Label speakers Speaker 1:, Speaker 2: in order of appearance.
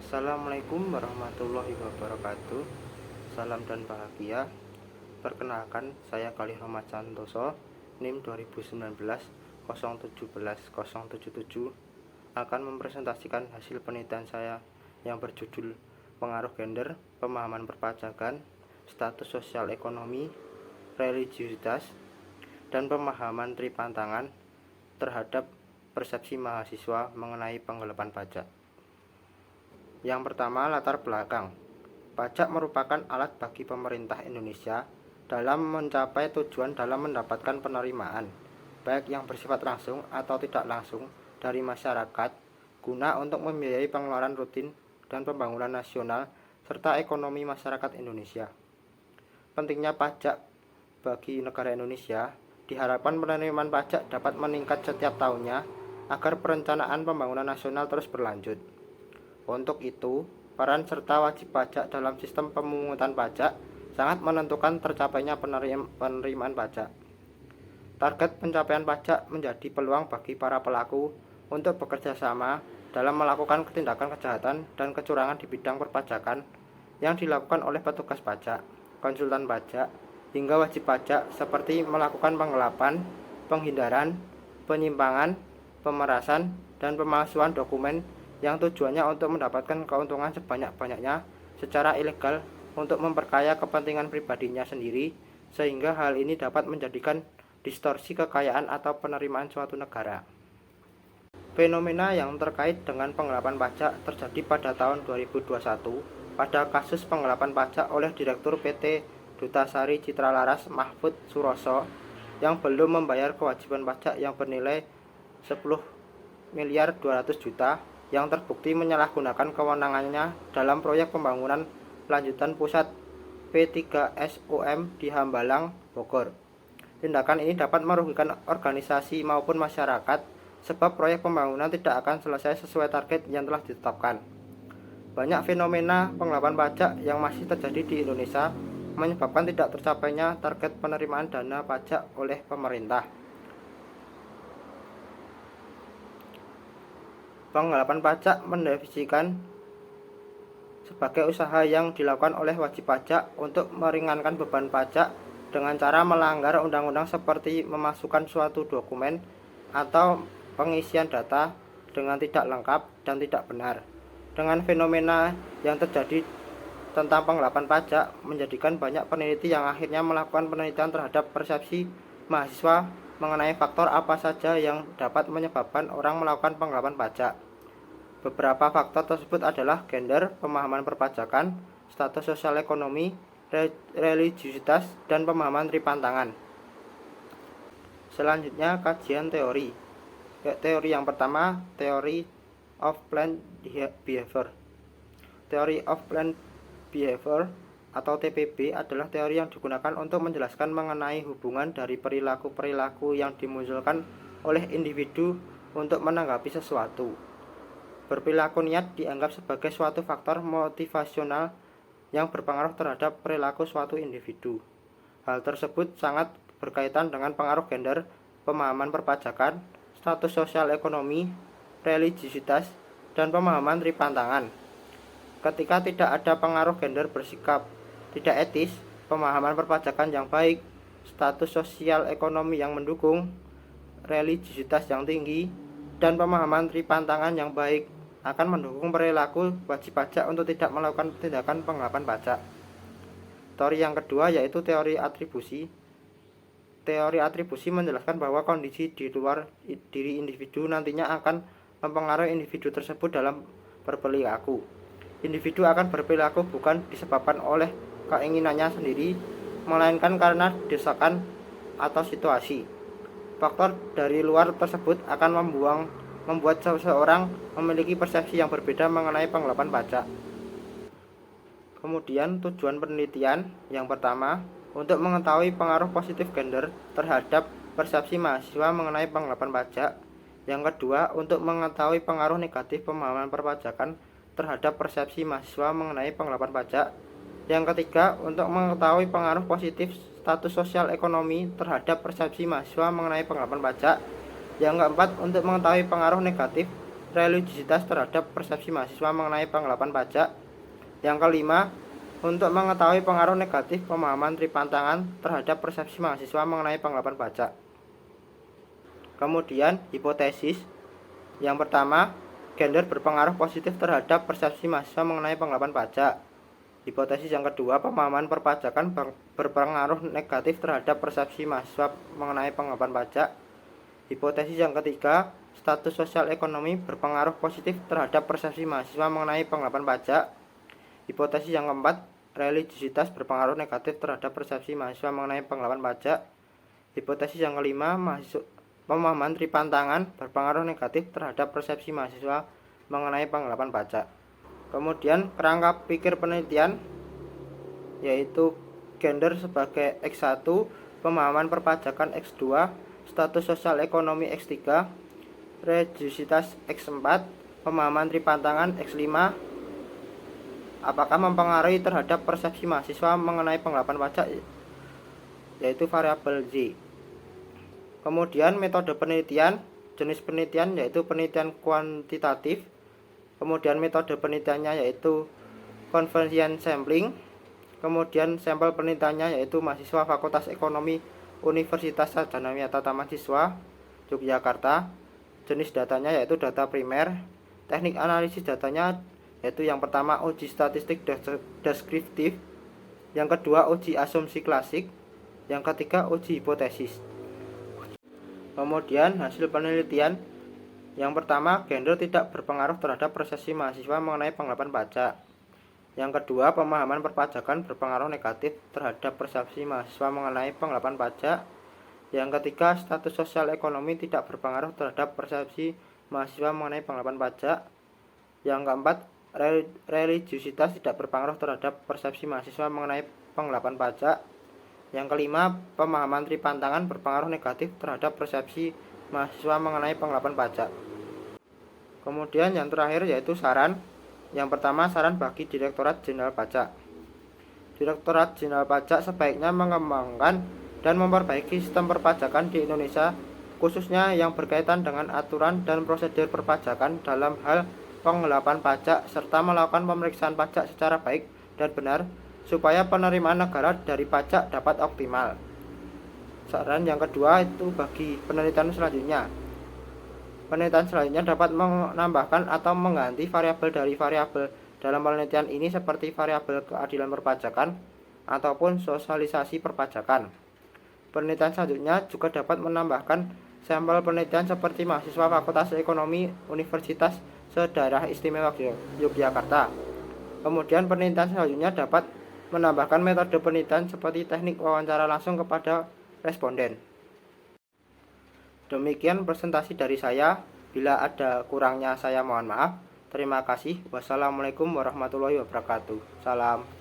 Speaker 1: Assalamualaikum warahmatullahi wabarakatuh. Salam dan bahagia. Perkenalkan, saya Khalil Rahmat Santoso, NIM 2019 017 077, akan mempresentasikan hasil penelitian saya yang berjudul Pengaruh Gender, Pemahaman Perpajakan, Status Sosial Ekonomi, Religiusitas, dan Pemahaman Tripantangan terhadap persepsi mahasiswa mengenai penggelapan pajak. Yang pertama, latar belakang. Pajak merupakan alat bagi pemerintah Indonesia dalam mencapai tujuan dalam mendapatkan penerimaan, baik yang bersifat langsung atau tidak langsung dari masyarakat, guna untuk membiayai pengeluaran rutin dan pembangunan nasional serta ekonomi masyarakat Indonesia. Pentingnya pajak bagi negara Indonesia, diharapkan penerimaan pajak dapat meningkat setiap tahunnya agar perencanaan pembangunan nasional terus berlanjut. Untuk itu, peran serta wajib pajak dalam sistem pemungutan pajak sangat menentukan tercapainya penerimaan pajak. Target pencapaian pajak menjadi peluang bagi para pelaku untuk bekerja sama dalam melakukan tindakan kejahatan dan kecurangan di bidang perpajakan yang dilakukan oleh petugas pajak, konsultan pajak, hingga wajib pajak seperti melakukan penggelapan, penghindaran, penyimpangan, pemerasan, dan pemalsuan dokumen yang tujuannya untuk mendapatkan keuntungan sebanyak-banyaknya secara ilegal untuk memperkaya kepentingan pribadinya sendiri, sehingga hal ini dapat menjadikan distorsi kekayaan atau penerimaan suatu negara. Fenomena yang terkait dengan penggelapan pajak terjadi pada tahun 2021 pada kasus penggelapan pajak oleh Direktur PT Dutasari Citra Laras Mahfud Suroso yang belum membayar kewajiban pajak yang bernilai 10.200.000.000 yang terbukti menyalahgunakan kewenangannya dalam proyek pembangunan lanjutan pusat P3SOM di Hambalang, Bogor. Tindakan ini dapat merugikan organisasi maupun masyarakat sebab proyek pembangunan tidak akan selesai sesuai target yang telah ditetapkan. Banyak fenomena penggelapan pajak yang masih terjadi di Indonesia menyebabkan tidak tercapainya target penerimaan dana pajak oleh pemerintah. Penggelapan pajak mendefinisikan sebagai usaha yang dilakukan oleh wajib pajak untuk meringankan beban pajak dengan cara melanggar undang-undang seperti memasukkan suatu dokumen atau pengisian data dengan tidak lengkap dan tidak benar. Dengan fenomena yang terjadi tentang penggelapan pajak menjadikan banyak peneliti yang akhirnya melakukan penelitian terhadap persepsi mahasiswa mengenai faktor apa saja yang dapat menyebabkan orang melakukan penggelapan pajak. Beberapa faktor tersebut adalah gender, pemahaman perpajakan, status sosial ekonomi, religiusitas, dan pemahaman tripantangan. Selanjutnya, kajian teori. Teori yang pertama, Theory of Planned Behavior. Theory of Planned Behavior atau TPB adalah teori yang digunakan untuk menjelaskan mengenai hubungan dari perilaku-perilaku yang dimunculkan oleh individu untuk menanggapi sesuatu. Berperilaku niat dianggap sebagai suatu faktor motivasional yang berpengaruh terhadap perilaku suatu individu. Hal tersebut sangat berkaitan dengan pengaruh gender, pemahaman perpajakan, status sosial ekonomi, religiusitas, dan pemahaman tripantangan. Ketika tidak ada pengaruh gender bersikap tidak etis, pemahaman perpajakan yang baik, status sosial ekonomi yang mendukung, religiusitas yang tinggi, dan pemahaman tripantangan yang baik akan mendukung perilaku wajib pajak untuk tidak melakukan tindakan penggelapan pajak. Teori yang kedua yaitu teori atribusi. Teori atribusi menjelaskan bahwa kondisi di luar diri individu nantinya akan mempengaruhi individu tersebut dalam berperilaku. Individu akan berperilaku bukan disebabkan oleh keinginannya sendiri, melainkan karena desakan atau situasi. Faktor dari luar tersebut akan membuat seseorang memiliki persepsi yang berbeda mengenai penggelapan pajak. Kemudian tujuan penelitian yang pertama, untuk mengetahui pengaruh positif gender terhadap persepsi mahasiswa mengenai penggelapan pajak. Yang kedua, untuk mengetahui pengaruh negatif pemahaman perpajakan terhadap persepsi mahasiswa mengenai penggelapan pajak. Yang ketiga, untuk mengetahui pengaruh positif status sosial ekonomi terhadap persepsi mahasiswa mengenai penggelapan pajak. Yang keempat, untuk mengetahui pengaruh negatif religiositas terhadap persepsi mahasiswa mengenai penggelapan pajak. Yang kelima, untuk mengetahui pengaruh negatif pemahaman tripantangan terhadap persepsi mahasiswa mengenai penggelapan pajak. Kemudian, hipotesis. Yang pertama, gender berpengaruh positif terhadap persepsi mahasiswa mengenai penggelapan pajak. Hipotesis yang kedua, pemahaman perpajakan berpengaruh negatif terhadap persepsi mahasiswa mengenai penggelapan pajak. Hipotesis yang ketiga, status sosial ekonomi berpengaruh positif terhadap persepsi mahasiswa mengenai penggelapan pajak. Hipotesis yang keempat, religiositas berpengaruh negatif terhadap persepsi mahasiswa mengenai penggelapan pajak. Hipotesis yang kelima, pemahaman tripantangan berpengaruh negatif terhadap persepsi mahasiswa mengenai penggelapan pajak. Kemudian kerangka pikir penelitian yaitu gender sebagai X1, pemahaman perpajakan X2, status sosial ekonomi X3, religiositas X4, pemahaman tripantangan X5, apakah mempengaruhi terhadap persepsi mahasiswa mengenai penggelapan pajak yaitu variabel Z. Kemudian metode penelitian, jenis penelitian yaitu penelitian kuantitatif. Kemudian metode penelitiannya yaitu convergent sampling. Kemudian sampel penelitiannya yaitu mahasiswa Fakultas Ekonomi Universitas Sarjana Tata Mahasiswa Yogyakarta. Jenis datanya yaitu data primer. Teknik analisis datanya yaitu yang pertama uji statistik deskriptif, yang kedua uji asumsi klasik, yang ketiga uji hipotesis. Kemudian hasil penelitian. Yang pertama, gender tidak berpengaruh terhadap persepsi mahasiswa mengenai penggelapan pajak. Yang kedua, pemahaman perpajakan berpengaruh negatif terhadap persepsi mahasiswa mengenai penggelapan pajak. Yang ketiga, status sosial ekonomi tidak berpengaruh terhadap persepsi mahasiswa mengenai penggelapan pajak. Yang keempat, religiositas tidak berpengaruh terhadap persepsi mahasiswa mengenai penggelapan pajak. Yang kelima, pemahaman tripantangan berpengaruh negatif terhadap persepsi mahasiswa mengenai penggelapan pajak. Kemudian yang terakhir yaitu saran. Yang pertama, saran bagi Direktorat Jenderal Pajak. Direktorat Jenderal Pajak sebaiknya mengembangkan dan memperbaiki sistem perpajakan di Indonesia, khususnya yang berkaitan dengan aturan dan prosedur perpajakan dalam hal penggelapan pajak, serta melakukan pemeriksaan pajak secara baik dan benar, supaya penerimaan negara dari pajak dapat optimal. Saran yang kedua itu bagi penelitian selanjutnya. Penelitian selanjutnya dapat menambahkan atau mengganti variabel dari variabel dalam penelitian ini seperti variabel keadilan perpajakan ataupun sosialisasi perpajakan. Penelitian selanjutnya juga dapat menambahkan sampel penelitian seperti mahasiswa Fakultas Ekonomi Universitas Sedaerah Istimewa Yogyakarta. Kemudian penelitian selanjutnya dapat menambahkan metode penelitian seperti teknik wawancara langsung kepada responden. Demikian presentasi dari saya. Bila ada kurangnya saya mohon maaf. Terima kasih. Wassalamualaikum warahmatullahi wabarakatuh. Salam.